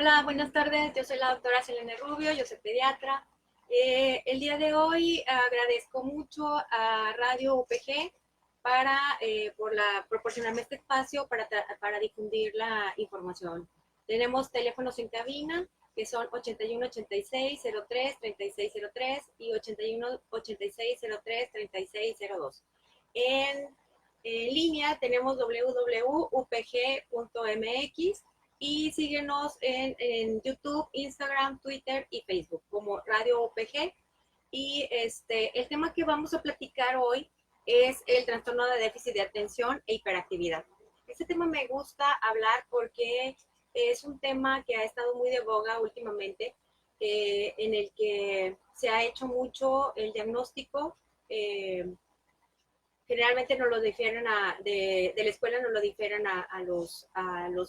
Hola, buenas tardes. Yo soy la doctora Selene Rubio, yo soy pediatra. El día de hoy agradezco mucho a Radio UPG por proporcionarme este espacio para difundir la información. Tenemos teléfonos en cabina que son 81 86 03 36 03 y 81 86 03 36 02. En línea tenemos www.upg.mx y síguenos en YouTube, Instagram, Twitter y Facebook como Radio UPG. Y el tema que vamos a platicar hoy es el trastorno de déficit de atención e hiperactividad. Este tema me gusta hablar porque es un tema que ha estado muy de boga últimamente, en el que se ha hecho mucho el diagnóstico. Generalmente nos lo difieren de la escuela, nos lo difieren a los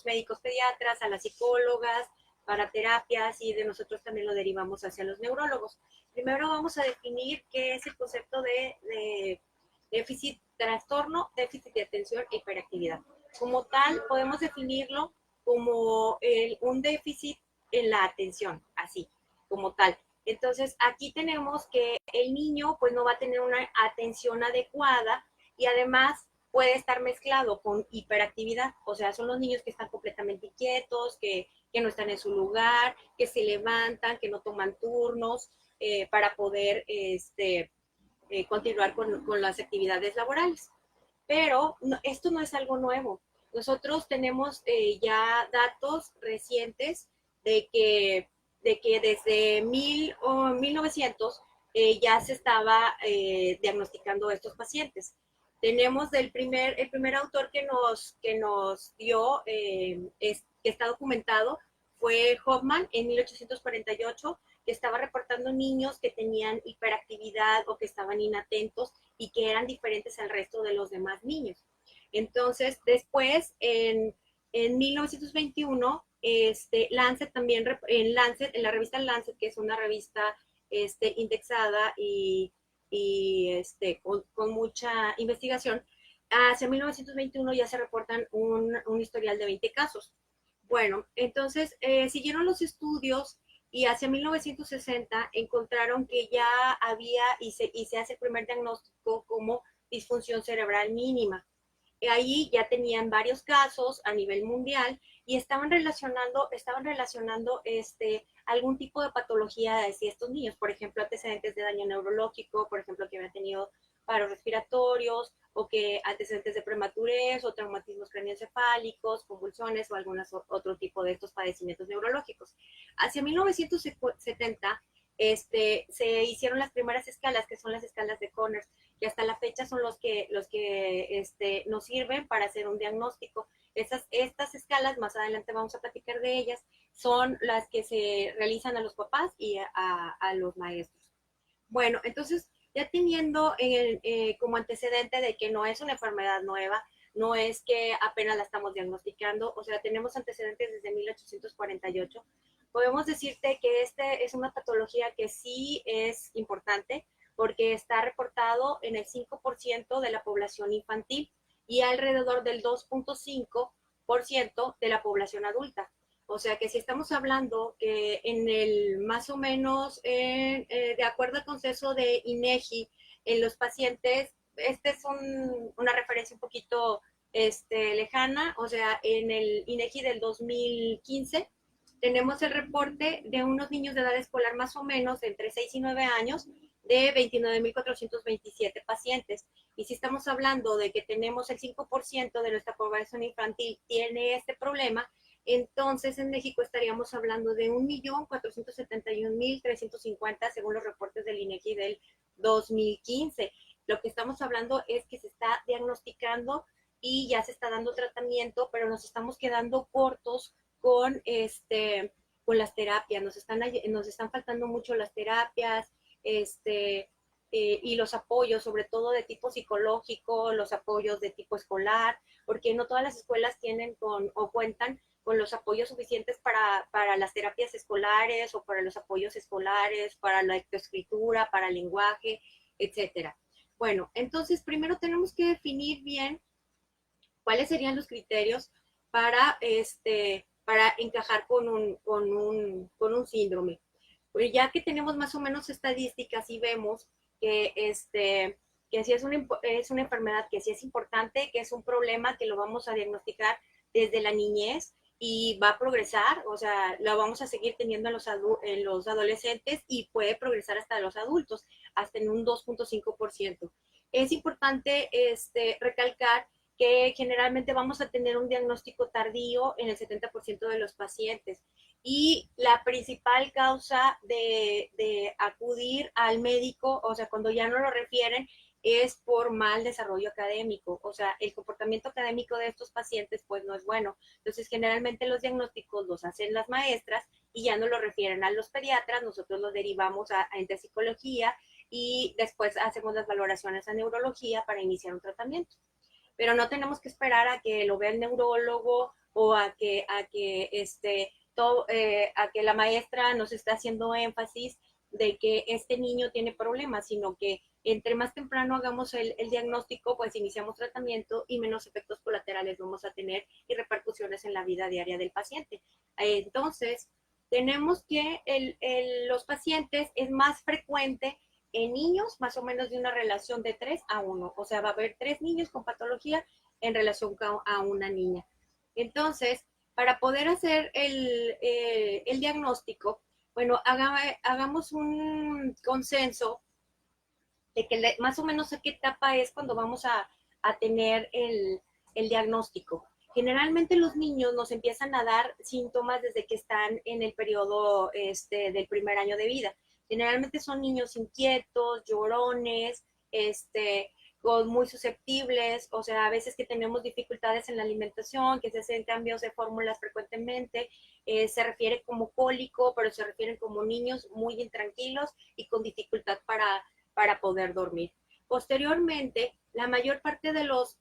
médicos pediatras, a las psicólogas, para terapias, y de nosotros también lo derivamos hacia los neurólogos. Primero vamos a definir qué es el concepto de trastorno, déficit de atención e hiperactividad. Como tal, podemos definirlo como un déficit en la atención, así, como tal. Entonces, aquí tenemos que el niño pues no va a tener una atención adecuada y además puede estar mezclado con hiperactividad, o sea, son los niños que están completamente quietos, que no están en su lugar, que se levantan, que no toman turnos para poder continuar con las actividades laborales. Pero no, esto no es algo nuevo. Nosotros tenemos ya datos recientes de que desde 1900 ya se estaba diagnosticando estos pacientes. Tenemos el primer autor que nos dio, que está documentado, fue Hoffman en 1848, que estaba reportando niños que tenían hiperactividad o que estaban inatentos y que eran diferentes al resto de los demás niños. Entonces, después, en 1921, Lancet también, en la revista Lancet, que es una revista indexada y con mucha investigación, hacia 1921 ya se reportan un historial de 20 casos. Bueno, entonces siguieron los estudios y hacia 1960 encontraron que ya había y se hace el primer diagnóstico como disfunción cerebral mínima. Ahí ya tenían varios casos a nivel mundial y estaban relacionando algún tipo de patología de estos niños, por ejemplo, antecedentes de daño neurológico, por ejemplo, que habían tenido paros respiratorios, o que antecedentes de prematurez, o traumatismos craneoencefálicos, convulsiones, o algunos otro tipo de estos padecimientos neurológicos. Hacia 1970 se hicieron las primeras escalas, que son las escalas de Conners, que hasta la fecha son los que nos sirven para hacer un diagnóstico. Estas escalas, más adelante vamos a platicar de ellas, son las que se realizan a los papás y a los maestros. Bueno, entonces, ya teniendo como antecedente de que no es una enfermedad nueva, no es que apenas la estamos diagnosticando, o sea, tenemos antecedentes desde 1848, podemos decirte que es una patología que sí es importante porque está reportado en el 5% de la población infantil y alrededor del 2.5% de la población adulta. O sea que si estamos hablando que en el más o menos, de acuerdo al consenso de INEGI, en los pacientes, es una referencia un poquito lejana, o sea, en el INEGI del 2015 tenemos el reporte de unos niños de edad escolar más o menos de entre 6 y 9 años de 29.427 pacientes. Y si estamos hablando de que tenemos el 5% de nuestra población infantil tiene este problema, entonces en México estaríamos hablando de 1.471.350 según los reportes del INEGI del 2015. Lo que estamos hablando es que se está diagnosticando y ya se está dando tratamiento, pero nos estamos quedando cortos con las terapias, nos están faltando mucho las terapias, y los apoyos, sobre todo de tipo psicológico, los apoyos de tipo escolar, porque no todas las escuelas tienen o cuentan con los apoyos suficientes para las terapias escolares o para los apoyos escolares, para la lectoescritura, para el lenguaje, etcétera. Bueno, entonces primero tenemos que definir bien cuáles serían los criterios para para encajar con un síndrome. Pues ya que tenemos más o menos estadísticas y vemos que, que sí es una enfermedad que sí es importante, que es un problema que lo vamos a diagnosticar desde la niñez y va a progresar, o sea, lo vamos a seguir teniendo en los adolescentes y puede progresar hasta los adultos, hasta en un 2.5%. Es importante recalcar que generalmente vamos a tener un diagnóstico tardío en el 70% de los pacientes. Y la principal causa de acudir al médico, o sea, cuando ya no lo refieren, es por mal desarrollo académico. O sea, el comportamiento académico de estos pacientes pues no es bueno. Entonces, generalmente los diagnósticos los hacen las maestras y ya no lo refieren a los pediatras, nosotros los derivamos a ente psicología y después hacemos las valoraciones a neurología para iniciar un tratamiento. Pero no tenemos que esperar a que lo vea el neurólogo o a que la maestra nos está haciendo énfasis de que este niño tiene problemas, sino que entre más temprano hagamos el diagnóstico, pues iniciamos tratamiento y menos efectos colaterales vamos a tener y repercusiones en la vida diaria del paciente. Entonces, tenemos que los pacientes es más frecuente en niños, más o menos de una relación de 3 a 1. O sea, va a haber 3 niños con patología en relación a una niña. Entonces, para poder hacer el diagnóstico, bueno, hagamos un consenso de que más o menos a qué etapa es cuando vamos a tener el diagnóstico. Generalmente los niños nos empiezan a dar síntomas desde que están en el periodo del primer año de vida. Generalmente son niños inquietos, llorones, muy susceptibles, o sea, a veces que tenemos dificultades en la alimentación, que se hacen cambios de fórmulas frecuentemente, se refiere como cólico, pero se refieren como niños muy intranquilos y con dificultad para poder dormir. Posteriormente, la mayor parte de los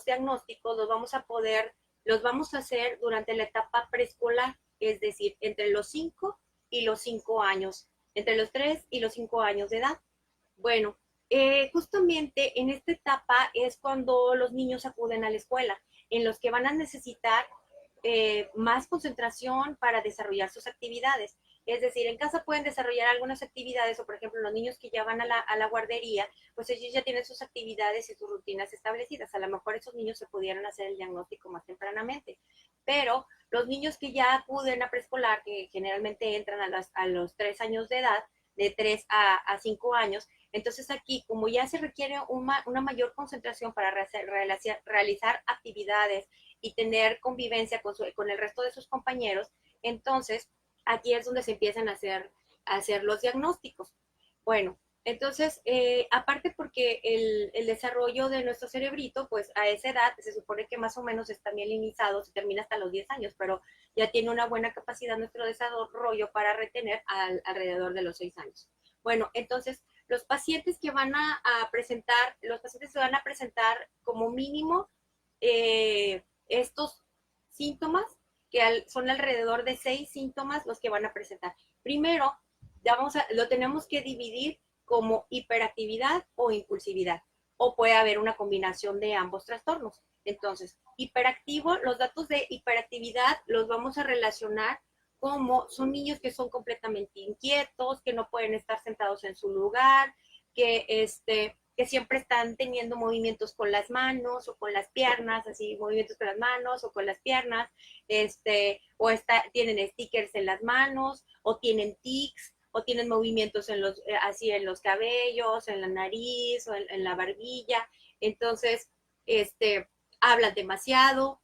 diagnósticos los vamos a hacer durante la etapa preescolar, es decir, entre los 5 y los 5 años, entre los 3 y los 5 años de edad. Bueno, justamente en esta etapa es cuando los niños acuden a la escuela, en los que van a necesitar más concentración para desarrollar sus actividades. Es decir, en casa pueden desarrollar algunas actividades, o por ejemplo, los niños que ya van a la guardería, pues ellos ya tienen sus actividades y sus rutinas establecidas. A lo mejor esos niños se pudieran hacer el diagnóstico más tempranamente. Pero los niños que ya acuden a preescolar, que generalmente entran a los 3 años de edad, de 3 a 5 años, entonces aquí, como ya se requiere una mayor concentración para realizar actividades y tener convivencia con el resto de sus compañeros, entonces aquí es donde se empiezan a hacer los diagnósticos. Bueno, entonces, aparte porque el desarrollo de nuestro cerebrito, pues a esa edad se supone que más o menos está bien limitado, se termina hasta los 10 años, pero ya tiene una buena capacidad nuestro desarrollo para retener alrededor de los 6 años. Bueno, entonces, los pacientes se van a presentar como mínimo estos síntomas, que son alrededor de 6 síntomas los que van a presentar. Primero, lo tenemos que dividir como hiperactividad o impulsividad, o puede haber una combinación de ambos trastornos. Entonces, los datos de hiperactividad los vamos a relacionar como son niños que son completamente inquietos, que no pueden estar sentados en su lugar, que siempre están teniendo movimientos con las manos o con las piernas, así movimientos con las manos o con las piernas, tienen stickers en las manos, o tienen tics, o tienen movimientos así en los cabellos, en la nariz o en la barbilla. Entonces, hablan demasiado,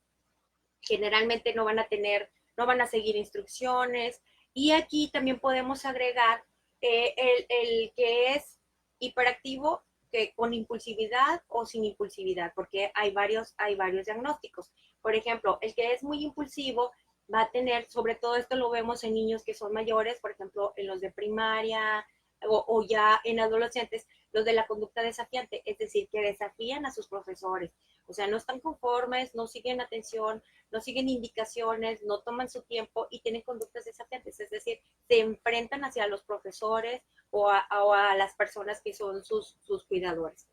generalmente no van a seguir instrucciones. Y aquí también podemos agregar el que es hiperactivo, que con impulsividad o sin impulsividad, porque hay varios diagnósticos. Por ejemplo, el que es muy impulsivo va a tener, sobre todo esto lo vemos en niños que son mayores, por ejemplo, en los de primaria o ya en adolescentes, los de la conducta desafiante, es decir, que desafían a sus profesores. O sea, no están conformes, no siguen atención, no siguen indicaciones, no toman su tiempo y tienen conductas desafiantes, es decir, se enfrentan hacia los profesores o a las personas que son sus cuidadores.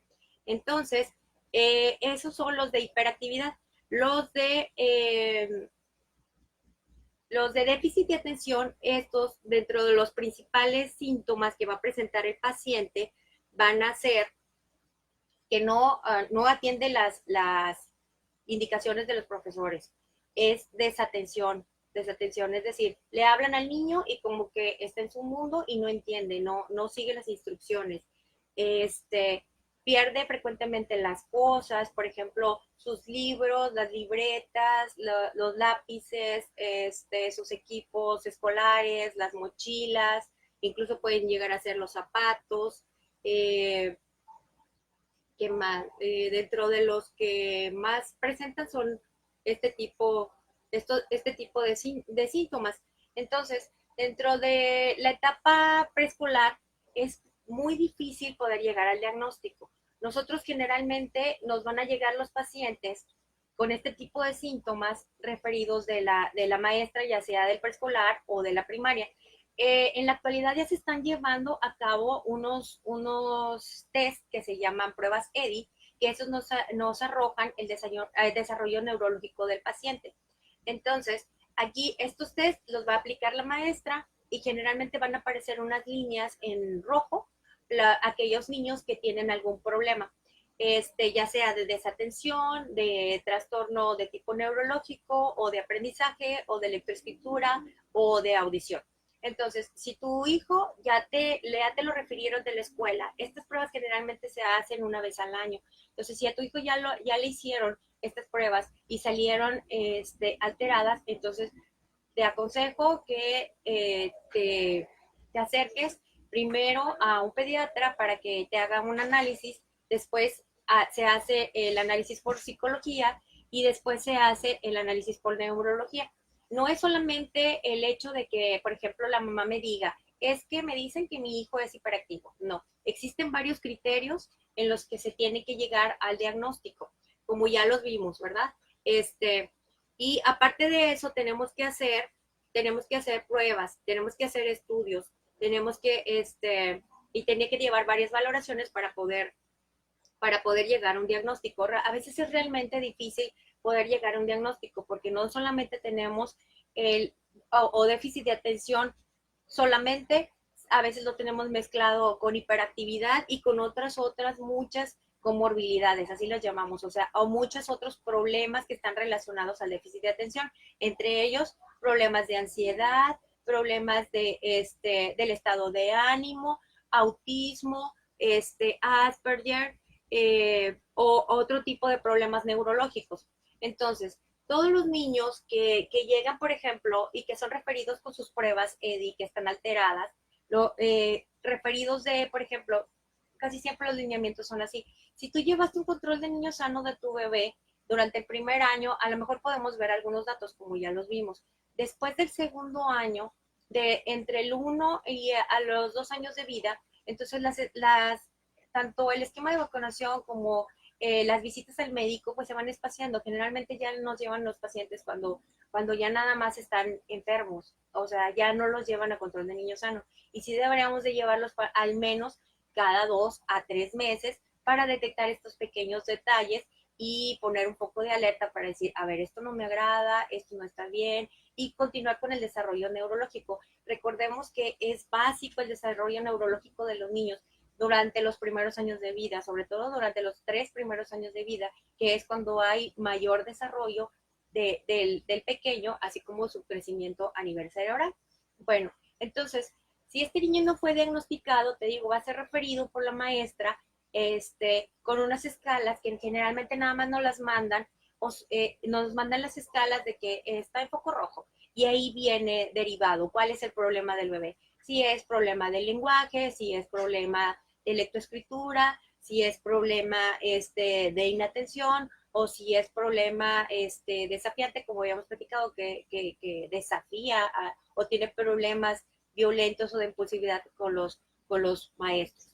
Entonces, esos son los de hiperactividad. Los de Los de déficit de atención, estos, dentro de los principales síntomas que va a presentar el paciente, van a ser que no atiende las indicaciones de los profesores. Es desatención, es decir, le hablan al niño y como que está en su mundo y no entiende, no sigue las instrucciones. Este, pierde frecuentemente las cosas, por ejemplo, sus libros, las libretas, los lápices, sus equipos escolares, las mochilas, incluso pueden llegar a ser los zapatos. ¿Qué más? Dentro de los que más presentan son este tipo, este tipo de síntomas. Entonces, dentro de la etapa preescolar es muy difícil poder llegar al diagnóstico. Nosotros generalmente nos van a llegar los pacientes con este tipo de síntomas referidos de la maestra, ya sea del preescolar o de la primaria. En la actualidad ya se están llevando a cabo unos test que se llaman pruebas EDI, que esos nos arrojan el desarrollo neurológico del paciente. Entonces, aquí estos test los va a aplicar la maestra y generalmente van a aparecer unas líneas en rojo, aquellos niños que tienen algún problema, ya sea de desatención, de trastorno de tipo neurológico o de aprendizaje o de lectoescritura o de audición. Entonces, si tu hijo ya te lo refirieron de la escuela, estas pruebas generalmente se hacen una vez al año. Entonces, si a tu hijo ya le hicieron estas pruebas y salieron alteradas, entonces te aconsejo que te acerques primero a un pediatra para que te haga un análisis, después se hace el análisis por psicología y después se hace el análisis por neurología. No es solamente el hecho de que, por ejemplo, la mamá me diga, es que me dicen que mi hijo es hiperactivo. No, existen varios criterios en los que se tiene que llegar al diagnóstico, como ya los vimos, ¿verdad? Y aparte de eso, tenemos que hacer pruebas, tenemos que hacer estudios, tenemos que, y tenía que llevar varias valoraciones para poder llegar a un diagnóstico. A veces es realmente difícil poder llegar a un diagnóstico porque no solamente tenemos el o déficit de atención solamente, a veces lo tenemos mezclado con hiperactividad y con otras muchas comorbilidades, así las llamamos, o sea, o muchos otros problemas que están relacionados al déficit de atención, entre ellos problemas de ansiedad, problemas del estado de ánimo, autismo, Asperger, o otro tipo de problemas neurológicos. Entonces, todos los niños que llegan, por ejemplo, y que son referidos con sus pruebas EDI, que están alteradas, referidos de, por ejemplo, casi siempre los lineamientos son así. Si tú llevaste un control de niño sano de tu bebé durante el primer año, a lo mejor podemos ver algunos datos, como ya los vimos. Después del segundo año, entre el 1 y a los 2 años de vida, entonces tanto el esquema de vacunación como las visitas al médico pues se van espaciando. Generalmente ya nos llevan los pacientes cuando ya nada más están enfermos, o sea, ya no los llevan a control de niño sano. Y sí deberíamos de llevarlos al menos cada 2 a 3 meses para detectar estos pequeños detalles y poner un poco de alerta para decir, a ver, esto no me agrada, esto no está bien, y continuar con el desarrollo neurológico. Recordemos que es básico el desarrollo neurológico de los niños durante los primeros años de vida, sobre todo durante los 3 primeros años de vida, que es cuando hay mayor desarrollo del pequeño, así como su crecimiento a nivel cerebral. Bueno, entonces, si este niño no fue diagnosticado, te digo, va a ser referido por la maestra con unas escalas que generalmente nada más nos las mandan, nos mandan las escalas de que está en foco rojo y ahí viene derivado cuál es el problema del bebé. Si es problema del lenguaje, si es problema de lectoescritura, si es problema de inatención o si es problema desafiante, como habíamos platicado, que desafía o tiene problemas violentos o de impulsividad con los maestros.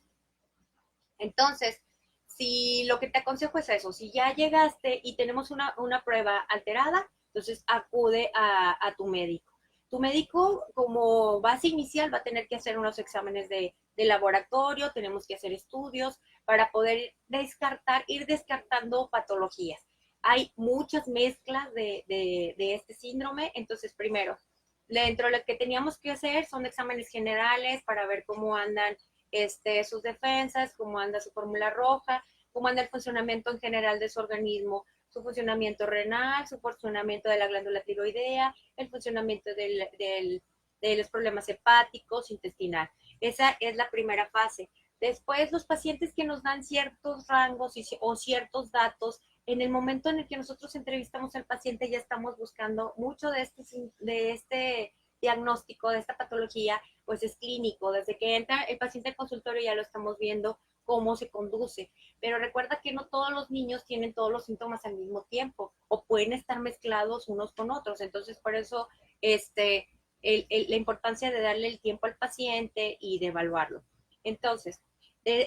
Entonces, si lo que te aconsejo es eso, si ya llegaste y tenemos una prueba alterada, entonces acude a tu médico. Tu médico, como base inicial, va a tener que hacer unos exámenes de laboratorio, tenemos que hacer estudios para poder ir descartando patologías. Hay muchas mezclas de este síndrome, entonces primero, dentro de lo que teníamos que hacer son exámenes generales para ver cómo andan sus defensas, cómo anda su fórmula roja, cómo anda el funcionamiento en general de su organismo, su funcionamiento renal, su funcionamiento de la glándula tiroidea, el funcionamiento de los problemas hepáticos, intestinal. Esa es la primera fase. Después, los pacientes que nos dan ciertos rangos o ciertos datos, en el momento en el que nosotros entrevistamos al paciente ya estamos buscando mucho de este diagnóstico, de esta patología, pues es clínico. Desde que entra el paciente al consultorio ya lo estamos viendo cómo se conduce. Pero recuerda que no todos los niños tienen todos los síntomas al mismo tiempo o pueden estar mezclados unos con otros. Entonces, por eso, la importancia de darle el tiempo al paciente y de evaluarlo. Entonces,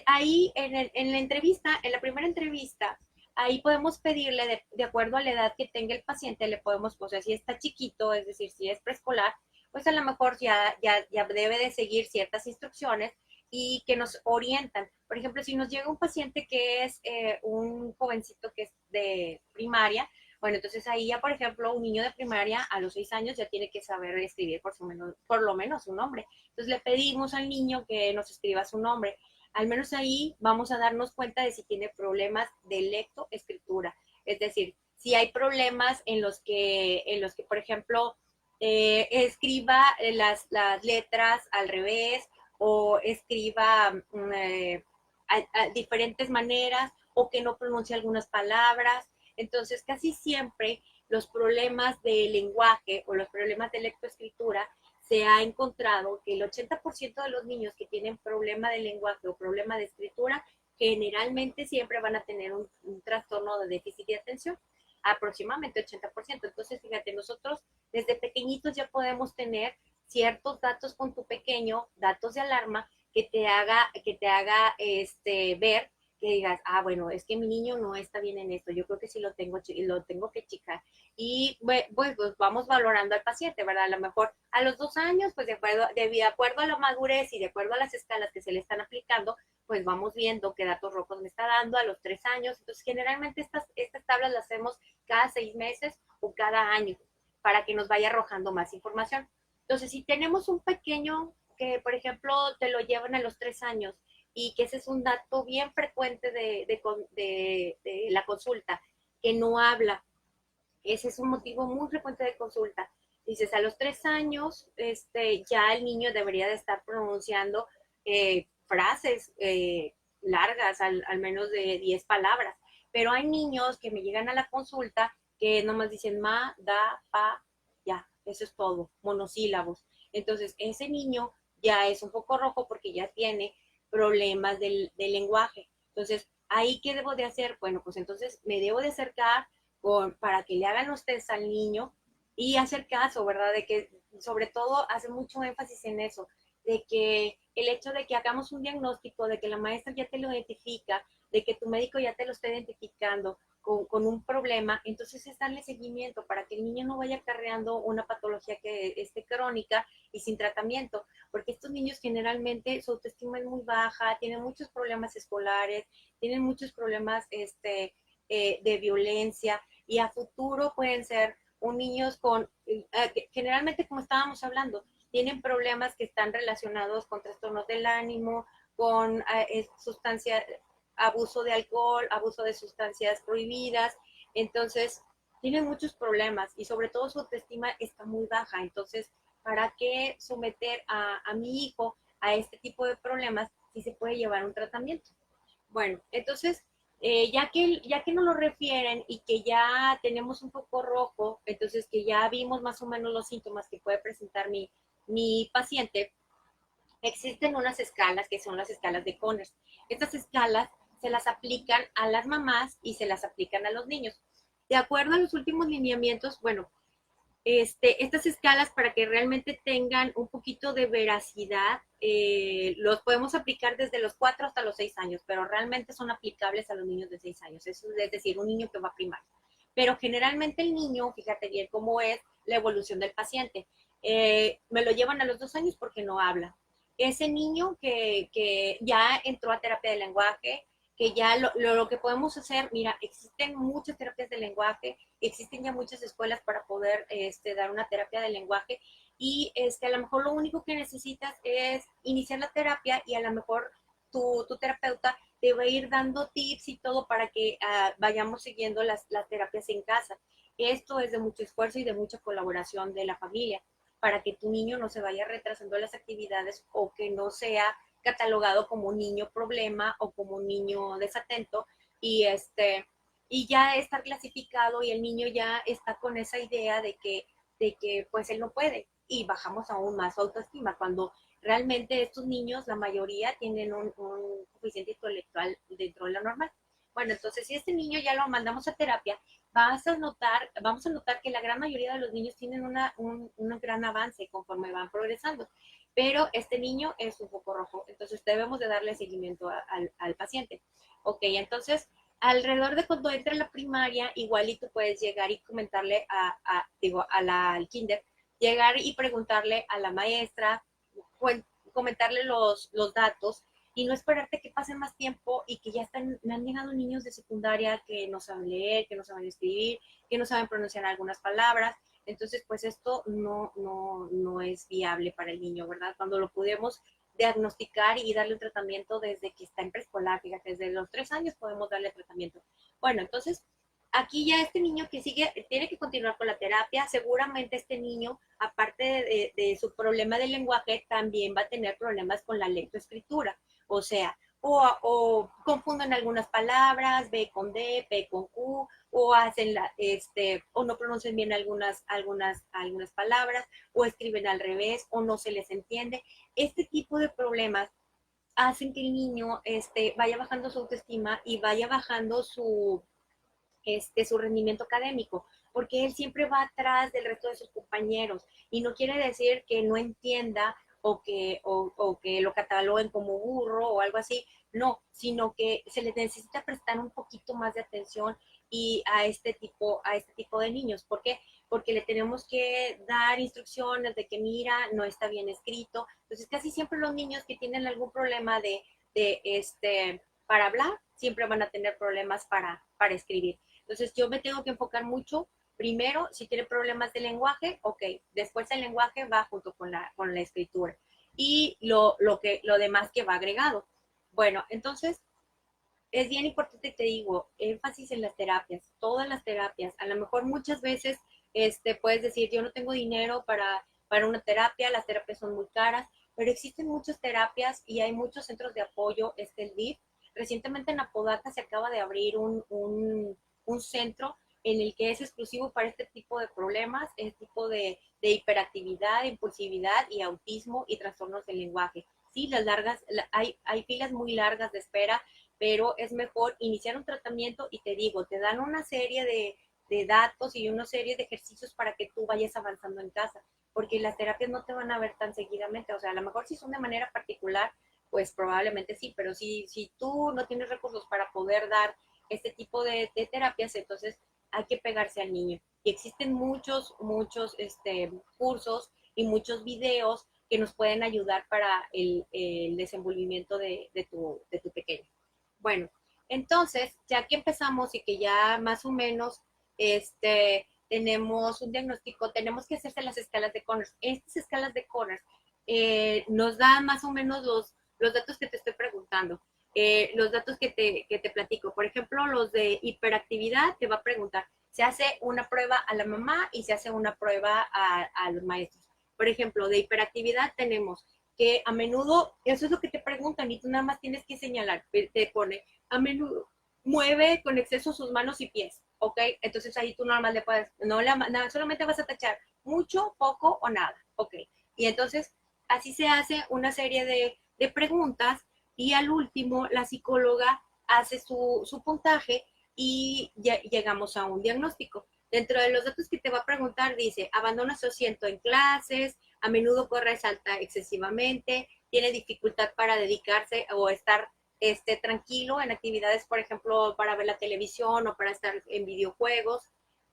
ahí en la entrevista, en la primera entrevista, ahí podemos pedirle, de acuerdo a la edad que tenga el paciente, le podemos, o sea, si está chiquito, es decir, si es preescolar, pues a lo mejor ya debe de seguir ciertas instrucciones y que nos orientan. Por ejemplo, si nos llega un paciente que es un jovencito que es de primaria, bueno, entonces ahí ya, por ejemplo, un niño de primaria a los 6 años ya tiene que saber escribir por lo menos su nombre. Entonces le pedimos al niño que nos escriba su nombre. Al menos ahí vamos a darnos cuenta de si tiene problemas de lectoescritura. Es decir, si hay problemas en los que por ejemplo, escriba las letras al revés o escriba a diferentes maneras o que no pronuncie algunas palabras. Entonces, casi siempre los problemas de lenguaje o los problemas de lectoescritura se ha encontrado que el 80% de los niños que tienen problema de lenguaje o problema de escritura generalmente siempre van a tener un trastorno de déficit de atención, aproximadamente 80%. Entonces, fíjate, nosotros desde pequeñitos ya podemos tener ciertos datos con tu pequeño, datos de alarma, que te haga ver que digas, ah, bueno, es que mi niño no está bien en esto, yo creo que sí lo tengo que checar. Y pues vamos valorando al paciente, ¿verdad? A lo mejor a los 2 años, pues de acuerdo a la madurez y de acuerdo a las escalas que se le están aplicando, pues vamos viendo qué datos rojos me está dando a los 3 años. Entonces, generalmente estas tablas las hacemos cada 6 meses o cada año para que nos vaya arrojando más información. Entonces, si tenemos un pequeño que, por ejemplo, te lo llevan a los 3 años y que ese es un dato bien frecuente de la consulta, que no habla, ese es un motivo muy frecuente de consulta. Dices, a los 3 años, ya el niño debería de estar pronunciando frases largas, al menos de 10 palabras. Pero hay niños que me llegan a la consulta que nomás dicen ma, da, pa, ya, eso es todo, monosílabos. Entonces, ese niño ya es un poco rojo porque ya tiene problemas del lenguaje. Entonces, ¿ahí qué debo de hacer? Bueno, pues entonces me debo de acercar para que le hagan los test al niño y hacer caso, ¿verdad? De que sobre todo hace mucho énfasis en eso, de que el hecho de que hagamos un diagnóstico, de que la maestra ya te lo identifica, de que tu médico ya te lo está identificando con un problema, entonces es darle seguimiento para que el niño no vaya acarreando una patología que esté crónica y sin tratamiento, porque estos niños generalmente su autoestima es muy baja, tienen muchos problemas escolares, tienen muchos problemas de violencia y a futuro pueden ser un niños generalmente como estábamos hablando, tienen problemas que están relacionados con trastornos del ánimo, con sustancias, abuso de alcohol, abuso de sustancias prohibidas, entonces tienen muchos problemas y sobre todo su autoestima está muy baja, entonces, ¿para qué someter a mi hijo a este tipo de problemas si se puede llevar un tratamiento? Bueno, entonces, ya que nos lo refieren y que ya tenemos un poco rojo, entonces que ya vimos más o menos los síntomas que puede presentar mi paciente, existen unas escalas que son las escalas de Conners. Estas escalas se las aplican a las mamás y se las aplican a los niños. De acuerdo a los últimos lineamientos, bueno, estas escalas para que realmente tengan un poquito de veracidad, los podemos aplicar desde los 4 hasta los 6 años, pero realmente son aplicables a los niños de 6 años, es decir, un niño que va a primaria. Pero generalmente el niño, fíjate bien cómo es la evolución del paciente, me lo llevan a los 2 años porque no habla. Ese niño que ya entró a terapia de lenguaje, que ya lo que podemos hacer, mira, existen muchas terapias de lenguaje, existen ya muchas escuelas para poder dar una terapia de lenguaje y a lo mejor lo único que necesitas es iniciar la terapia y a lo mejor tu terapeuta te va a ir dando tips y todo para que vayamos siguiendo las terapias en casa. Esto es de mucho esfuerzo y de mucha colaboración de la familia para que tu niño no se vaya retrasando las actividades o que no sea catalogado como un niño problema o como un niño desatento y y ya está clasificado y el niño ya está con esa idea de que pues él no puede y bajamos aún más su autoestima cuando realmente estos niños, la mayoría, tienen un coeficiente intelectual dentro de lo normal. Bueno, entonces si este niño ya lo mandamos a terapia, vamos a notar que la gran mayoría de los niños tienen un gran avance conforme van progresando, pero este niño es un foco rojo, entonces debemos de darle seguimiento al paciente. Ok, entonces alrededor de cuando entre a la primaria, igual y tú puedes llegar y comentarle al kinder, llegar y preguntarle a la maestra, comentarle los datos y no esperarte que pase más tiempo y que ya me han llegado niños de secundaria que no saben leer, que no saben escribir, que no saben pronunciar algunas palabras. Entonces, pues esto no es viable para el niño, ¿verdad? Cuando lo podemos diagnosticar y darle un tratamiento desde que está en preescolar, fíjate, desde los 3 años podemos darle tratamiento. Bueno, entonces aquí ya este niño que sigue tiene que continuar con la terapia, seguramente este niño, aparte de su problema de lenguaje, también va a tener problemas con la lectoescritura, o sea, o confunden algunas palabras, B con D, P con Q, o hacen o no pronuncian bien algunas palabras, o escriben al revés, o no se les entiende. Este tipo de problemas hacen que el niño vaya bajando su autoestima y vaya bajando su rendimiento académico, porque él siempre va atrás del resto de sus compañeros y no quiere decir que no entienda o que lo cataloguen como burro o algo así, no, sino que se les necesita prestar un poquito más de atención y a este tipo de niños. ¿Por qué? Porque le tenemos que dar instrucciones de que mira, no está bien escrito. Entonces casi siempre los niños que tienen algún problema para hablar, siempre van a tener problemas para escribir. Entonces yo me tengo que enfocar mucho, primero, si tiene problemas de lenguaje, ok, después el lenguaje va junto con la escritura y lo demás que va agregado. Bueno, entonces es bien importante, te digo, énfasis en las terapias, todas las terapias. A lo mejor muchas veces puedes decir, yo no tengo dinero para una terapia, las terapias son muy caras, pero existen muchas terapias y hay muchos centros de apoyo, el DIF. Recientemente en Apodaca se acaba de abrir un centro en el que es exclusivo para este tipo de problemas, este tipo de hiperactividad, impulsividad y autismo y trastornos del lenguaje. Sí, hay filas muy largas de espera, pero es mejor iniciar un tratamiento y te digo, te dan una serie de datos y una serie de ejercicios para que tú vayas avanzando en casa, porque las terapias no te van a ver tan seguidamente, o sea, a lo mejor si son de manera particular, pues probablemente sí, pero si tú no tienes recursos para poder dar este tipo de terapias, entonces hay que pegarse al niño. Y existen muchos cursos y muchos videos que nos pueden ayudar para el desenvolvimiento de tu pequeño. Bueno, entonces, ya que empezamos y que ya más o menos tenemos un diagnóstico, tenemos que hacerse las escalas de Conners. Estas escalas de Conners nos dan más o menos los datos que te estoy preguntando, los datos que te platico. Por ejemplo, los de hiperactividad te va a preguntar, se hace una prueba a la mamá y se hace una prueba a los maestros. Por ejemplo, de hiperactividad tenemos que a menudo, eso es lo que te preguntan y tú nada más tienes que señalar, te pone, a menudo mueve con exceso sus manos y pies, ¿ok? Entonces ahí tú nada más le puedes, nada, solamente vas a tachar mucho, poco o nada, ¿ok? Y entonces así se hace una serie de preguntas y al último la psicóloga hace su puntaje y ya llegamos a un diagnóstico. Dentro de los datos que te va a preguntar dice, abandona su asiento en clases, a menudo corre, salta excesivamente, tiene dificultad para dedicarse o estar tranquilo en actividades, por ejemplo, para ver la televisión o para estar en videojuegos,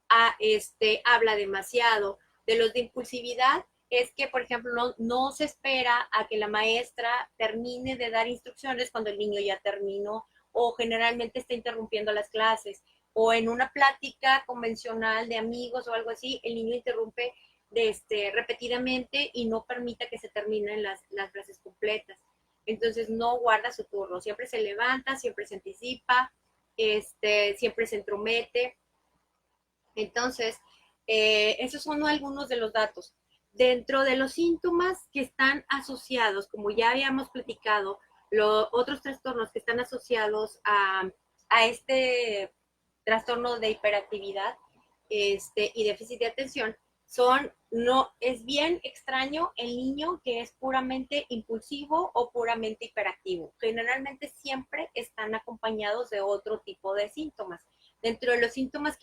habla demasiado. De los de impulsividad es que, por ejemplo, no se espera a que la maestra termine de dar instrucciones cuando el niño ya terminó o generalmente está interrumpiendo las clases o en una plática convencional de amigos o algo así, el niño interrumpe repetidamente y no permita que se terminen las frases completas. Entonces no guarda su turno, siempre se levanta, siempre se anticipa, siempre se entromete. Entonces, esos son algunos de los datos. Dentro de los síntomas que están asociados, como ya habíamos platicado, los otros trastornos que están asociados a este trastorno de hiperactividad y déficit de atención son, no, es bien extraño el niño que es puramente impulsivo o puramente hiperactivo. Generalmente siempre están acompañados de otro tipo de síntomas. Dentro de los síntomas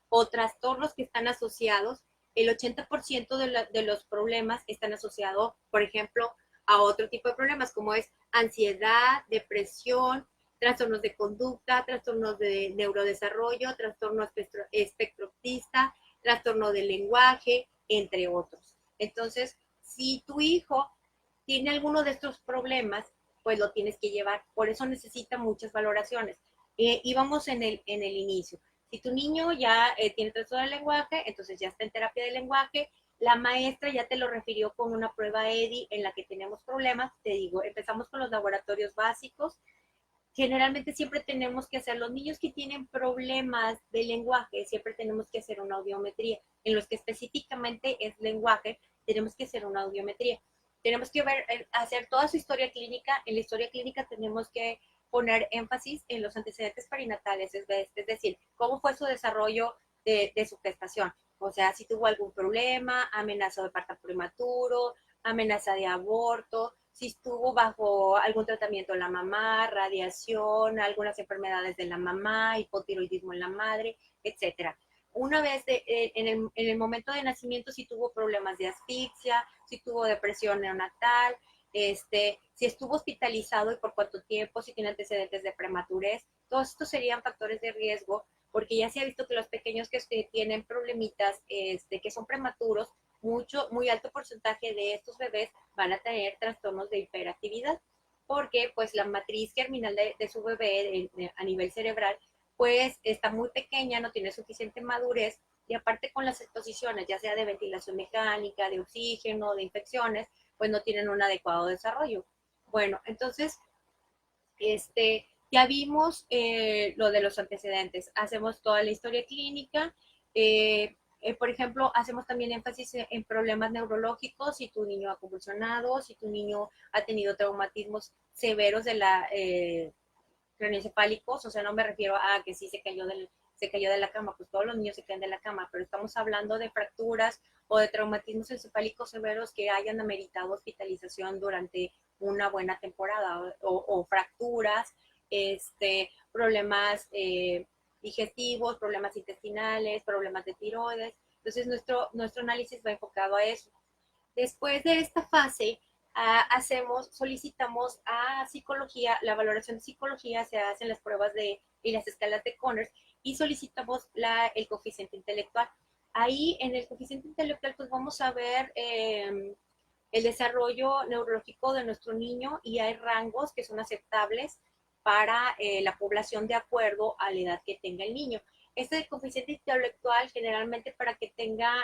o trastornos que están asociados, el 80% de los problemas están asociados, por ejemplo, a otro tipo de problemas como es ansiedad, depresión, trastornos de conducta, trastornos de neurodesarrollo, trastorno espectro autista, trastorno del lenguaje, entre otros. Entonces, si tu hijo tiene alguno de estos problemas, pues lo tienes que llevar. Por eso necesita muchas valoraciones. Y vamos en el inicio. Si tu niño ya tiene trastorno del lenguaje, entonces ya está en terapia de lenguaje. La maestra ya te lo refirió con una prueba EDI en la que tenemos problemas. Te digo, empezamos con los laboratorios básicos. Generalmente siempre tenemos que hacer, los niños que tienen problemas de lenguaje, siempre tenemos que hacer una audiometría. En los que específicamente es lenguaje, tenemos que hacer una audiometría. Tenemos que hacer toda su historia clínica. En la historia clínica tenemos que poner énfasis en los antecedentes perinatales, es decir, cómo fue su desarrollo de su gestación. O sea, si tuvo algún problema, amenaza de parto prematuro, amenaza de aborto, si estuvo bajo algún tratamiento en la mamá, radiación, algunas enfermedades de la mamá, hipotiroidismo en la madre, etcétera. Una vez en el momento de nacimiento, si tuvo problemas de asfixia, si tuvo depresión neonatal, si estuvo hospitalizado y por cuánto tiempo, si tiene antecedentes de prematurez, todos estos serían factores de riesgo, porque ya se ha visto que los pequeños que tienen problemitas, que son prematuros, muy alto porcentaje de estos bebés van a tener trastornos de hiperactividad, porque pues la matriz germinal de su bebé a nivel cerebral pues está muy pequeña, no tiene suficiente madurez, y aparte con las exposiciones, ya sea de ventilación mecánica, de oxígeno, de infecciones, pues no tienen un adecuado desarrollo. Bueno, entonces, ya vimos lo de los antecedentes, hacemos toda la historia clínica, por ejemplo, hacemos también énfasis en problemas neurológicos, si tu niño ha convulsionado, si tu niño ha tenido traumatismos severos de la craneoencefálicos, o sea, no me refiero a que sí se cayó de la cama, pues todos los niños se caen de la cama, pero estamos hablando de fracturas o de traumatismos encefálicos severos que hayan ameritado hospitalización durante una buena temporada, o fracturas, problemas digestivos, problemas intestinales, problemas de tiroides. Entonces, nuestro análisis va enfocado a eso. Después de esta fase, solicitamos a psicología, la valoración de psicología se hace en las pruebas y las escalas de Conners, y solicitamos el coeficiente intelectual. Ahí en el coeficiente intelectual pues vamos a ver el desarrollo neurológico de nuestro niño, y hay rangos que son aceptables para la población de acuerdo a la edad que tenga el niño. Este coeficiente intelectual generalmente para que tenga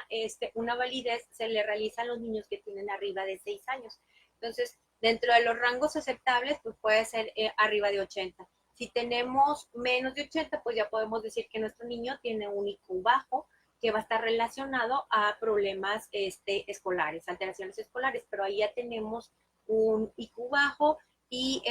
una validez se le realiza a los niños que tienen arriba de 6 años. Entonces, dentro de los rangos aceptables, pues puede ser arriba de 80. Si tenemos menos de 80, pues ya podemos decir que nuestro niño tiene un IQ bajo, que va a estar relacionado a problemas escolares, alteraciones escolares, pero ahí ya tenemos un IQ bajo, y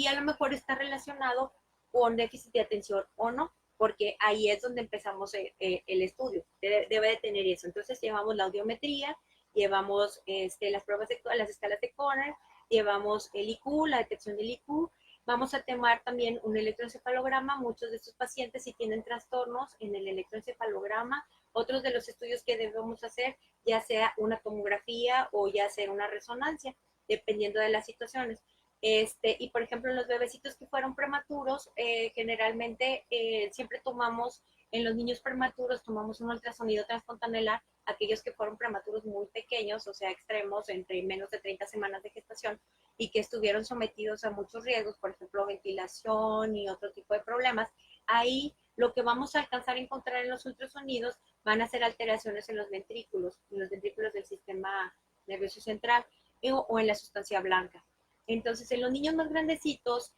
a lo mejor está relacionado con déficit de atención o no, porque ahí es donde empezamos el estudio, debe de tener eso. Entonces llevamos la audiometría, llevamos las pruebas las escalas de Conner, llevamos el IQ, la detección del IQ, vamos a tomar también un electroencefalograma. Muchos de estos pacientes sí tienen trastornos en el electroencefalograma. Otros de los estudios que debemos hacer, ya sea una tomografía o ya sea una resonancia, dependiendo de las situaciones. Y por ejemplo, en los bebecitos que fueron prematuros, generalmente siempre tomamos, en los niños prematuros, tomamos un ultrasonido transfontanelar, aquellos que fueron prematuros muy pequeños, o sea, extremos, entre menos de 30 semanas de gestación, y que estuvieron sometidos a muchos riesgos, por ejemplo, ventilación y otro tipo de problemas. Ahí lo que vamos a alcanzar a encontrar en los ultrasonidos van a ser alteraciones en los ventrículos del sistema nervioso central o en la sustancia blanca. Entonces, en los niños más grandecitos,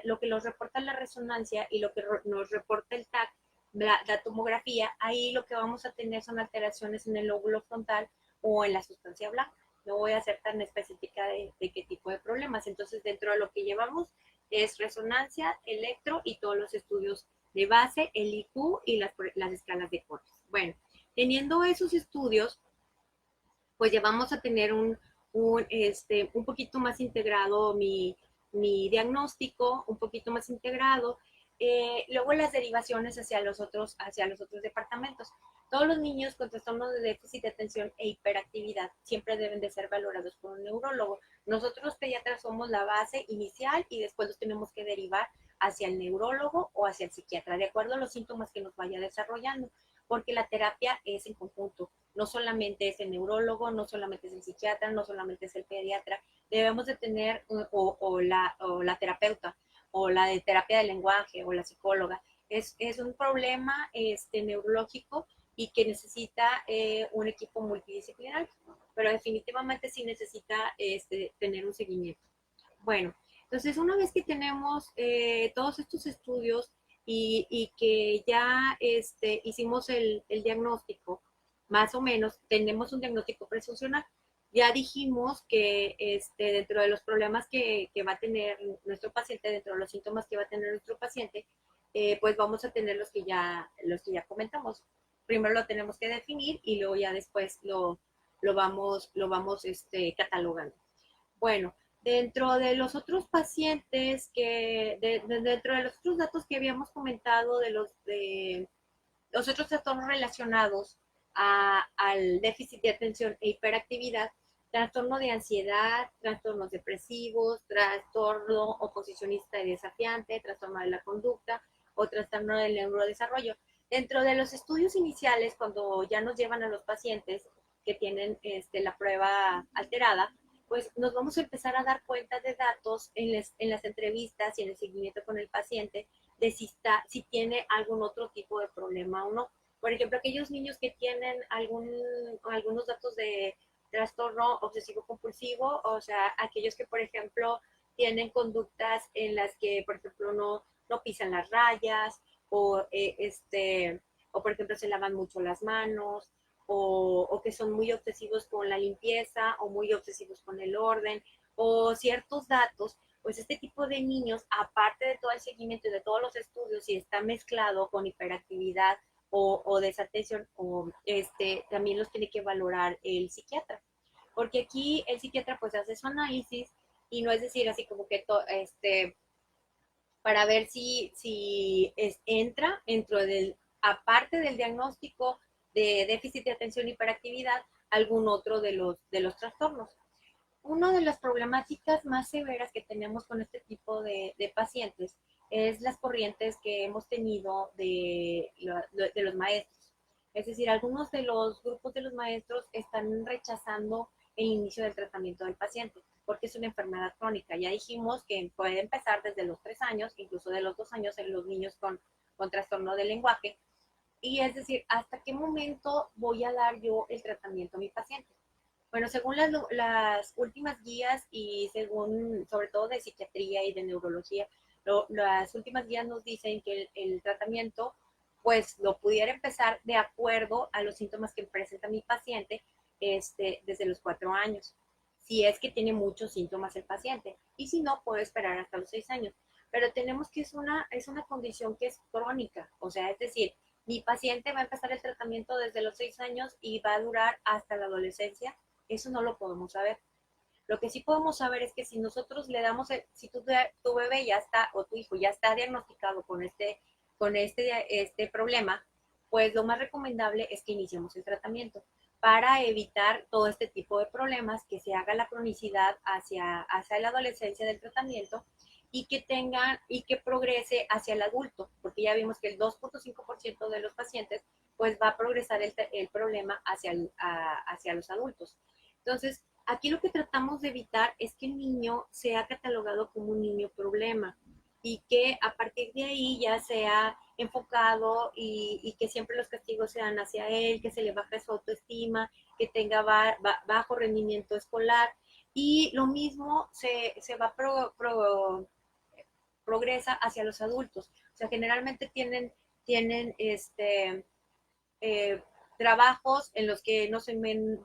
lo que los reporta la resonancia y lo que nos reporta el TAC, la tomografía, ahí lo que vamos a tener son alteraciones en el lóbulo frontal o en la sustancia blanca. No voy a ser tan específica de qué tipo de problemas. Entonces, dentro de lo que llevamos es resonancia, electro y todos los estudios de base, el IQ y las escalas de Cotes. Bueno, teniendo esos estudios, pues ya vamos a tener un poquito más integrado mi diagnóstico, un poquito más integrado. Luego las derivaciones hacia los otros departamentos. Todos los niños con trastornos de déficit de atención e hiperactividad siempre deben de ser valorados por un neurólogo. Nosotros los pediatras somos la base inicial y después los tenemos que derivar hacia el neurólogo o hacia el psiquiatra, de acuerdo a los síntomas que nos vaya desarrollando, porque la terapia es en conjunto. No solamente es el neurólogo, no solamente es el psiquiatra, no solamente es el pediatra. Debemos de tener o la terapeuta, o la de terapia del lenguaje, o la psicóloga. Es un problema neurológico y que necesita un equipo multidisciplinar, pero definitivamente sí necesita tener un seguimiento. Bueno, entonces una vez que tenemos todos estos estudios y que ya hicimos el diagnóstico, más o menos, tenemos un diagnóstico prefuncional. Ya dijimos que dentro de los problemas que va a tener nuestro paciente, dentro de los síntomas que va a tener nuestro paciente, pues vamos a tener los que ya comentamos. Primero lo tenemos que definir y luego ya después lo vamos catalogando. Bueno, dentro de los otros pacientes dentro de los otros datos que habíamos comentado de los otros trastornos relacionados al déficit de atención e hiperactividad, trastorno de ansiedad, trastornos depresivos, trastorno oposicionista y desafiante, trastorno de la conducta o trastorno del neurodesarrollo. Dentro de los estudios iniciales, cuando ya nos llevan a los pacientes que tienen la prueba alterada, pues nos vamos a empezar a dar cuenta de datos en las entrevistas y en el seguimiento con el paciente de si tiene algún otro tipo de problema o no. Por ejemplo, aquellos niños que tienen algunos datos de trastorno obsesivo compulsivo, o sea, aquellos que, por ejemplo, tienen conductas en las que, por ejemplo, no pisan las rayas o por ejemplo, se lavan mucho las manos, o que son muy obsesivos con la limpieza o muy obsesivos con el orden o ciertos datos, pues este tipo de niños, aparte de todo el seguimiento y de todos los estudios, si está mezclado con hiperactividad o desatención, también los tiene que valorar el psiquiatra. Porque aquí el psiquiatra pues hace su análisis y no es decir así como que para ver si entra dentro aparte del diagnóstico de déficit de atención y hiperactividad, algún otro de los trastornos. Una de las problemáticas más severas que tenemos con este tipo de pacientes es las corrientes que hemos tenido de los maestros. Es decir, algunos de los grupos de los maestros están rechazando el inicio del tratamiento del paciente porque es una enfermedad crónica. Ya dijimos que puede empezar desde los 3 años, incluso de los 2 años en los niños con trastorno del lenguaje. Y es decir, ¿hasta qué momento voy a dar yo el tratamiento a mi paciente? Bueno, según las últimas guías y según, sobre todo de psiquiatría y de neurología, las últimas guías nos dicen que el tratamiento, pues lo pudiera empezar de acuerdo a los síntomas que presenta mi paciente desde los 4 años, si es que tiene muchos síntomas el paciente, y si no, puede esperar hasta los 6 años. Pero tenemos que es una condición que es crónica, o sea, es decir, mi paciente va a empezar el tratamiento desde los 6 años y va a durar hasta la adolescencia. Eso no lo podemos saber. Lo que sí podemos saber es que si nosotros le damos, si tu bebé ya está, o tu hijo ya está diagnosticado con este problema, pues lo más recomendable es que iniciemos el tratamiento para evitar todo este tipo de problemas, que se haga la cronicidad hacia la adolescencia del tratamiento y que progrese hacia el adulto, porque ya vimos que el 2.5% de los pacientes pues va a progresar el problema hacia los adultos. Entonces, aquí lo que tratamos de evitar es que el niño sea catalogado como un niño problema y que a partir de ahí ya sea enfocado y que siempre los castigos sean hacia él, que se le baje su autoestima, que tenga bajo rendimiento escolar. Y lo mismo se va progresa hacia los adultos. O sea, generalmente tienen eh, trabajos en los que no son bien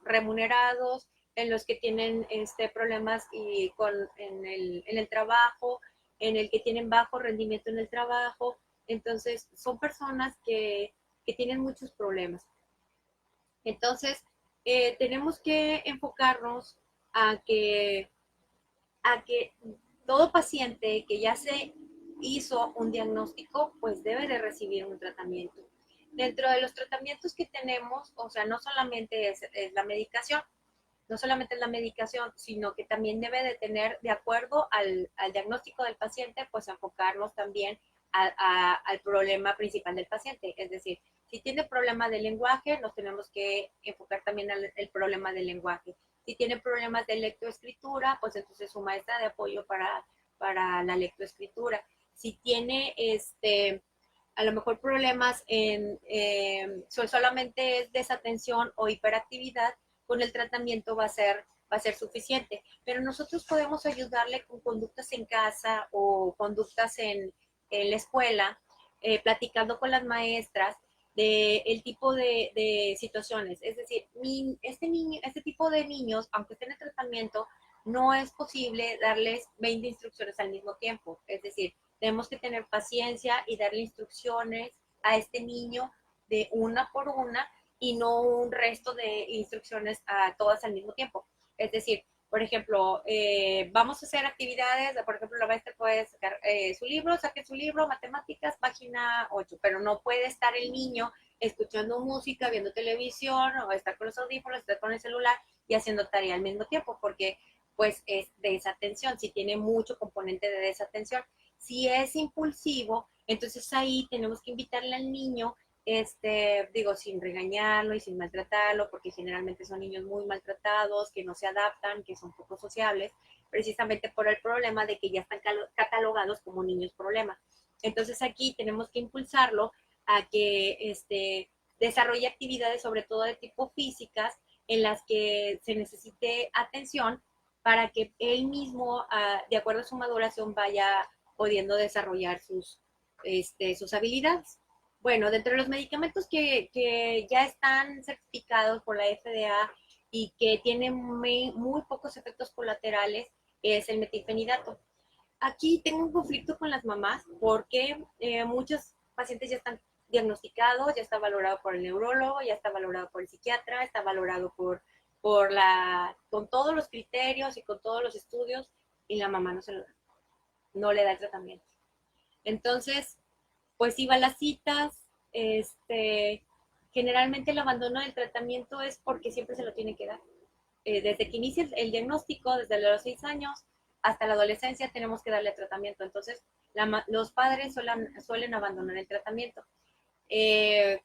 remunerados, en los que tienen problemas en el trabajo, en el que tienen bajo rendimiento en el trabajo. Entonces, son personas que tienen muchos problemas. Entonces, tenemos que enfocarnos a que, a que todo paciente que ya se hizo un diagnóstico, pues debe de recibir un tratamiento. Dentro de los tratamientos que tenemos, o sea, no solamente es la medicación, no solamente es la medicación, sino que también debe de tener, de acuerdo al diagnóstico del paciente, pues enfocarnos también al problema principal del paciente. Es decir, si tiene problema de lenguaje, nos tenemos que enfocar también al problema del lenguaje. Si tiene problemas de lectoescritura, pues entonces su maestra de apoyo para la lectoescritura. Si tiene a lo mejor problemas solamente es desatención o hiperactividad, con el tratamiento va a ser suficiente. Pero nosotros podemos ayudarle con conductas en casa o conductas en la escuela, platicando con las maestras del tipo de situaciones. Es decir, este tipo de niños, aunque estén en tratamiento, no es posible darles 20 instrucciones al mismo tiempo. Es decir, tenemos que tener paciencia y darle instrucciones a este niño de una por una y no un resto de instrucciones a todas al mismo tiempo. Es decir, por ejemplo, vamos a hacer actividades, por ejemplo, la maestra puede sacar su libro, saque su libro, matemáticas, página 8, pero no puede estar el niño escuchando música, viendo televisión, o estar con los audífonos, estar con el celular y haciendo tarea al mismo tiempo, porque pues es desatención, si tiene mucho componente de desatención. Si es impulsivo, entonces ahí tenemos que invitarle al niño, digo, sin regañarlo y sin maltratarlo, porque generalmente son niños muy maltratados, que no se adaptan, que son poco sociables, precisamente por el problema de que ya están catalogados como niños problema. Entonces aquí tenemos que impulsarlo a que desarrolle actividades, sobre todo de tipo físicas, en las que se necesite atención para que él mismo, de acuerdo a su maduración, vaya pudiendo desarrollar sus habilidades. Bueno, dentro de los medicamentos que ya están certificados por la FDA y que tienen muy pocos efectos colaterales es el metilfenidato. Aquí tengo un conflicto con las mamás porque muchos pacientes ya están diagnosticados, ya está valorado por el neurólogo, ya está valorado por el psiquiatra, está valorado con todos los criterios y con todos los estudios, y la mamá no le da el tratamiento. Entonces, pues iba a las citas, generalmente el abandono del tratamiento es porque siempre se lo tiene que dar. Desde que inicia el diagnóstico, desde los 6 años hasta la adolescencia, tenemos que darle tratamiento. Entonces, los padres suelen abandonar el tratamiento.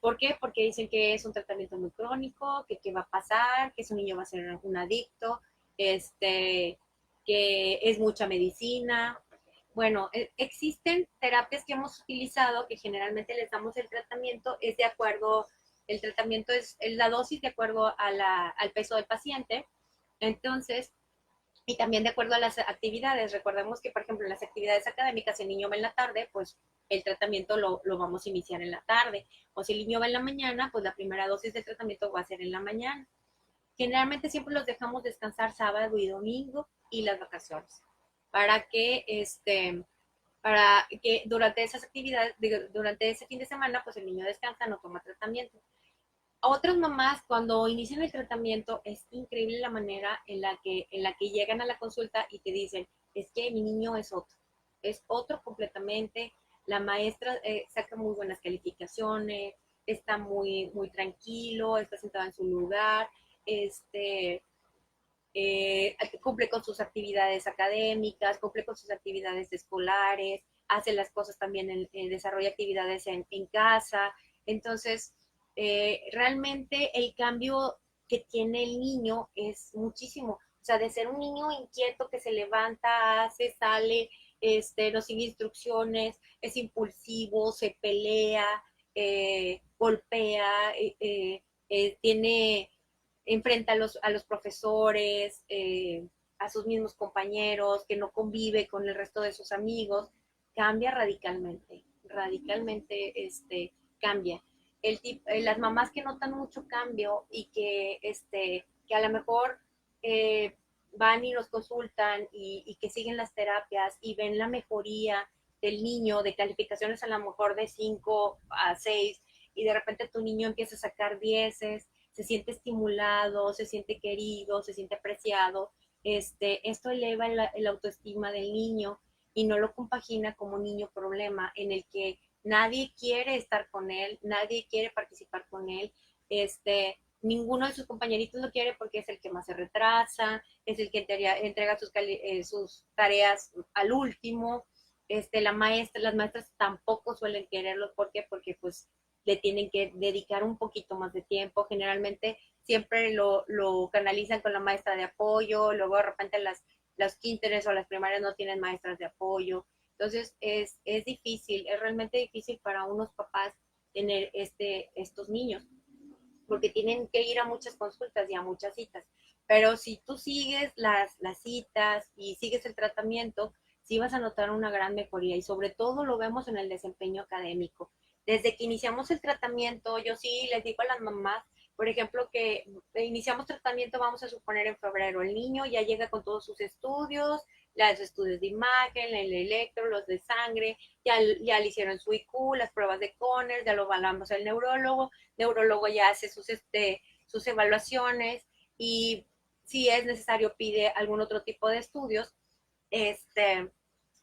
¿Por qué? Porque dicen que es un tratamiento muy crónico, que va a pasar, que su niño va a ser un adicto, que es mucha medicina. Bueno, existen terapias que hemos utilizado que generalmente les damos el tratamiento, es de acuerdo, el tratamiento es la dosis de acuerdo al peso del paciente. Entonces, y también de acuerdo a las actividades. Recordemos que, por ejemplo, en las actividades académicas, si el niño va en la tarde, pues el tratamiento lo vamos a iniciar en la tarde. O si el niño va en la mañana, pues la primera dosis de tratamiento va a ser en la mañana. Generalmente siempre los dejamos descansar sábado y domingo y las vacaciones para que durante esas actividades, durante ese fin de semana, pues el niño descansa, no toma tratamiento. A otras mamás, cuando inician el tratamiento, es increíble la manera en la que llegan a la consulta y te dicen, es que mi niño es otro completamente, la maestra saca muy buenas calificaciones, está muy tranquilo, está sentado en su lugar, cumple con sus actividades académicas, cumple con sus actividades escolares, hace las cosas también, desarrolla actividades en casa. Entonces, realmente el cambio que tiene el niño es muchísimo. O sea, de ser un niño inquieto que se levanta, hace, sale, no sigue instrucciones, es impulsivo, se pelea, golpea, enfrenta a los profesores, a sus mismos compañeros, que no convive con el resto de sus amigos, cambia radicalmente, radicalmente cambia. Las mamás que notan mucho cambio y que a lo mejor eh, van y nos consultan y que siguen las terapias y ven la mejoría del niño, de calificaciones a lo mejor de 5 a 6, y de repente tu niño empieza a sacar 10, se siente estimulado, se siente querido, se siente apreciado. Esto eleva el autoestima del niño y no lo compagina como niño problema en el que nadie quiere estar con él, nadie quiere participar con él, ninguno de sus compañeritos lo quiere porque es el que más se retrasa, es el que entrega sus tareas al último, las maestras tampoco suelen quererlo, ¿por qué? Porque pues le tienen que dedicar un poquito más de tiempo, generalmente siempre lo canalizan con la maestra de apoyo, luego de repente las kinderes o las primarias no tienen maestras de apoyo, entonces es difícil, es realmente difícil para unos papás tener estos niños, porque tienen que ir a muchas consultas y a muchas citas. Pero si tú sigues las citas y sigues el tratamiento, sí vas a notar una gran mejoría y sobre todo lo vemos en el desempeño académico. Desde que iniciamos el tratamiento, yo sí les digo a las mamás, por ejemplo, que iniciamos tratamiento, vamos a suponer en febrero, el niño ya llega con todos sus estudios, los estudios de imagen, el electro, los de sangre, ya le hicieron su IQ, las pruebas de Conner, ya lo evaluamos el neurólogo ya hace sus evaluaciones y si es necesario pide algún otro tipo de estudios,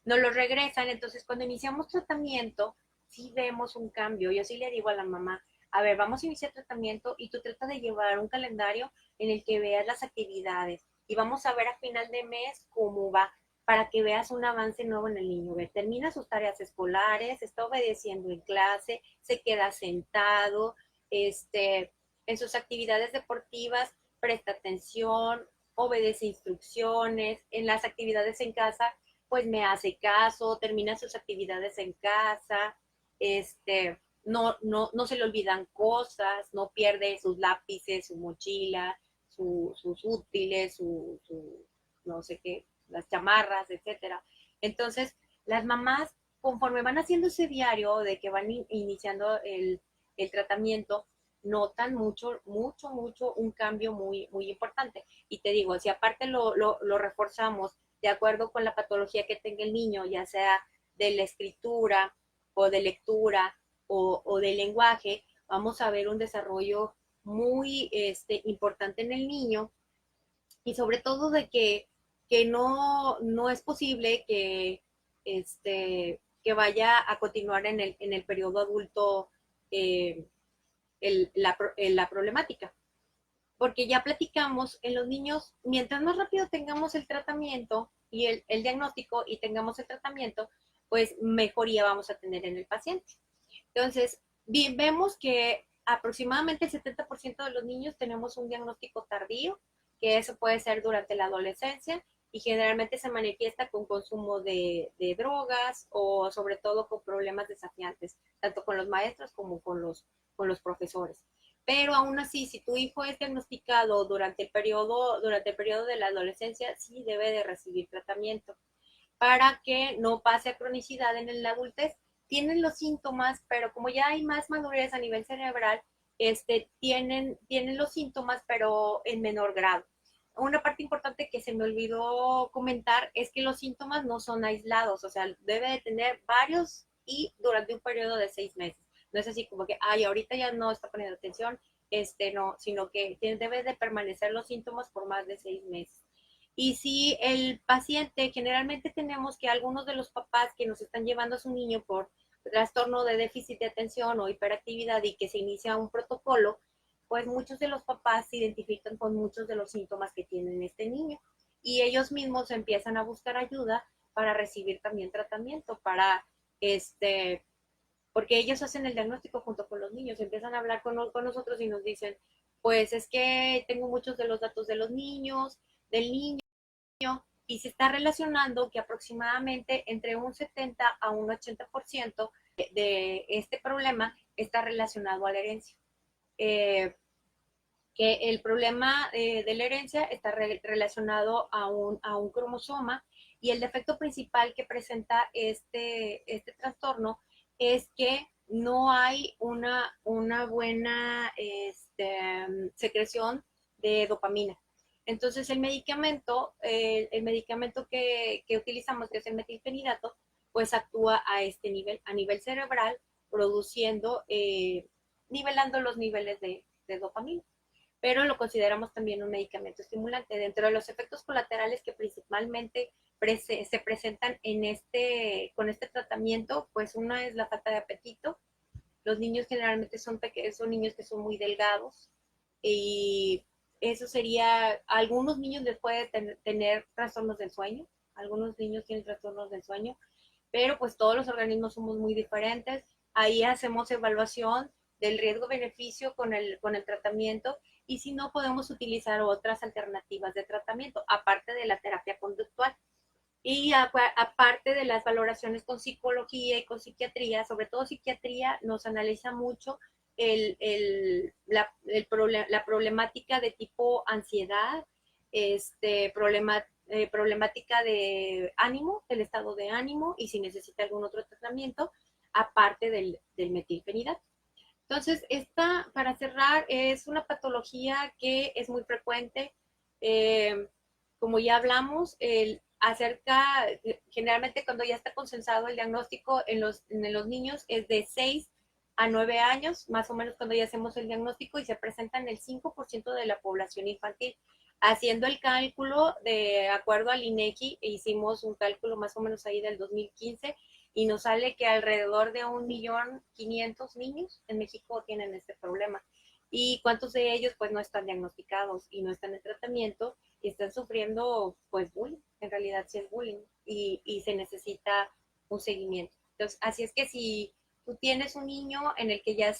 nos los regresan. Entonces, cuando iniciamos tratamiento, sí vemos un cambio. Yo sí le digo a la mamá, a ver, vamos a iniciar tratamiento y tú trata de llevar un calendario en el que veas las actividades y vamos a ver a final de mes cómo va para que veas un avance nuevo en el niño. Ver, termina sus tareas escolares, está obedeciendo en clase, se queda sentado, en sus actividades deportivas presta atención, obedece instrucciones, en las actividades en casa pues me hace caso, termina sus actividades en casa, no se le olvidan cosas, no pierde sus lápices, su mochila, sus útiles, no sé qué, las chamarras, etcétera. Entonces, las mamás, conforme van haciendo ese diario de que van iniciando el tratamiento, notan mucho un cambio muy importante. Y te digo, si aparte lo reforzamos de acuerdo con la patología que tenga el niño, ya sea de la escritura o de lectura o de lenguaje, vamos a ver un desarrollo muy importante en el niño y sobre todo de que no es posible que vaya a continuar en el periodo adulto eh, la problemática. Porque ya platicamos, en los niños, mientras más rápido tengamos el tratamiento y el diagnóstico y tengamos el tratamiento, pues mejoría vamos a tener en el paciente. Entonces, vemos que aproximadamente el 70% de los niños tenemos un diagnóstico tardío, que eso puede ser durante la adolescencia y generalmente se manifiesta con consumo de drogas o sobre todo con problemas desafiantes, tanto con los maestros como con los profesores. Pero aún así, si tu hijo es diagnosticado durante el periodo de la adolescencia, sí debe de recibir tratamiento para que no pase a cronicidad en la adultez. Tienen los síntomas, pero como ya hay más madurez a nivel cerebral, tienen los síntomas, pero en menor grado. Una parte importante que se me olvidó comentar es que los síntomas no son aislados, o sea, debe de tener varios y durante un periodo de 6 meses. No es así como que, ay, ahorita ya no está poniendo atención, no, sino que debe de permanecer los síntomas por más de 6 meses. Y si el paciente, generalmente tenemos que algunos de los papás que nos están llevando a su niño por trastorno de déficit de atención o hiperactividad y que se inicia un protocolo, pues muchos de los papás se identifican con muchos de los síntomas que tiene este niño y ellos mismos empiezan a buscar ayuda para recibir también tratamiento, porque ellos hacen el diagnóstico junto con los niños, empiezan a hablar con nosotros y nos dicen, pues es que tengo muchos de los datos de los niños, del niño, y se está relacionando que aproximadamente entre un 70 a un 80% de este problema está relacionado a la herencia. Que el problema de la herencia está relacionado a un cromosoma y el defecto principal que presenta este trastorno es que no hay una buena secreción de dopamina. Entonces el medicamento que utilizamos, que es el metilfenidato, pues actúa a este nivel, a nivel cerebral, produciendo, nivelando los niveles de dopamina, pero lo consideramos también un medicamento estimulante. Dentro de los efectos colaterales que principalmente se presentan con este tratamiento, pues una es la falta de apetito. Los niños generalmente son niños que son muy delgados y eso sería, a algunos niños les puede tener trastornos del sueño, algunos niños tienen trastornos del sueño, pero pues todos los organismos somos muy diferentes. Ahí hacemos evaluación del riesgo-beneficio con el tratamiento y si no podemos utilizar otras alternativas de tratamiento, aparte de la terapia conductual. Y aparte de las valoraciones con psicología y con psiquiatría, sobre todo psiquiatría, nos analiza mucho la problemática de tipo ansiedad, problemática de ánimo, del estado de ánimo y si necesita algún otro tratamiento, aparte del metilfenidato. Entonces, esta, para cerrar, es una patología que es muy frecuente. Como ya hablamos, generalmente cuando ya está consensado el diagnóstico en los niños es de 6 a 9 años, más o menos cuando ya hacemos el diagnóstico y se presenta en el 5% de la población infantil. Haciendo el cálculo de acuerdo al INEGI, hicimos un cálculo más o menos ahí del 2015 y nos sale que alrededor de 1.500.000 niños en México tienen este problema. ¿Y cuántos de ellos pues no están diagnosticados y no están en tratamiento y están sufriendo pues bullying? En realidad sí es bullying y se necesita un seguimiento. Entonces, así es que si tú tienes un niño en el que ya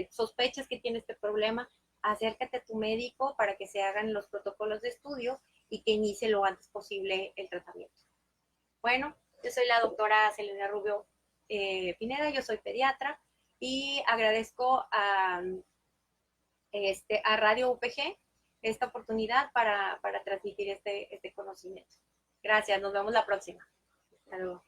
sospechas que tiene este problema, acércate a tu médico para que se hagan los protocolos de estudio y que inicie lo antes posible el tratamiento. Bueno, yo soy la doctora Selena Rubio Pineda, yo soy pediatra y agradezco a Radio UPG esta oportunidad para transmitir este conocimiento. Gracias, nos vemos la próxima. Hasta luego.